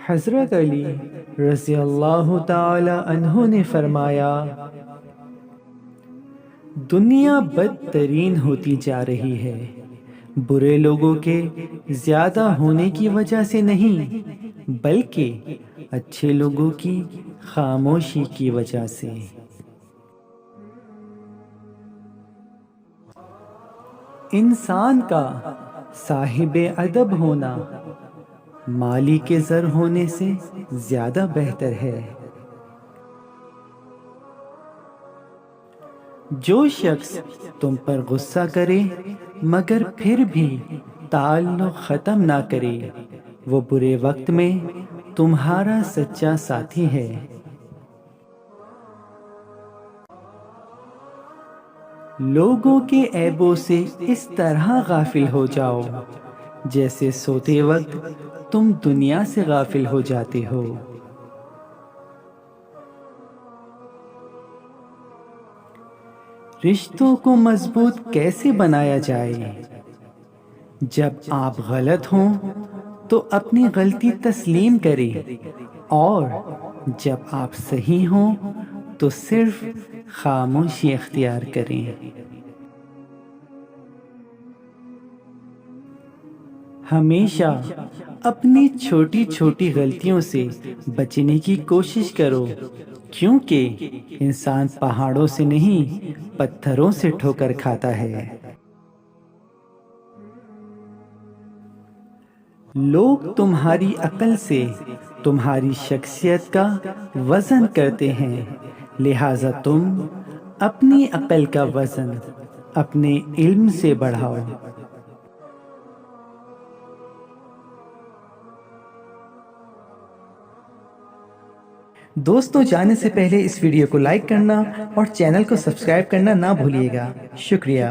حضرت علی رضی اللہ تعالی عنہ نے فرمایا، دنیا بدترین ہوتی جا رہی ہے، برے لوگوں کے زیادہ ہونے کی وجہ سے نہیں، بلکہ اچھے لوگوں کی خاموشی کی وجہ سے۔ انسان کا صاحب ادب ہونا مالی کے زر ہونے سے زیادہ بہتر ہے۔ جو شخص تم پر غصہ کرے مگر پھر بھی تعلق ختم نہ کرے، وہ برے وقت میں تمہارا سچا ساتھی ہے۔ لوگوں کے عیبوں سے اس طرح غافل ہو جاؤ جیسے سوتے وقت تم دنیا سے غافل ہو جاتے ہو۔ رشتوں کو مضبوط کیسے بنایا جائے؟ جب آپ غلط ہوں تو اپنی غلطی تسلیم کریں، اور جب آپ صحیح ہوں تو صرف خاموشی اختیار کریں۔ ہمیشہ اپنی چھوٹی چھوٹی غلطیوں سے بچنے کی کوشش کرو، کیونکہ انسان پہاڑوں سے نہیں پتھروں سے ٹھوکر کھاتا ہے۔ لوگ تمہاری عقل سے تمہاری شخصیت کا وزن کرتے ہیں، لہذا تم اپنی عقل کا وزن اپنے علم سے بڑھاؤ۔ دوستو، جانے سے پہلے اس ویڈیو کو لائک کرنا اور چینل کو سبسکرائب کرنا نہ بھولیے گا۔ شکریہ۔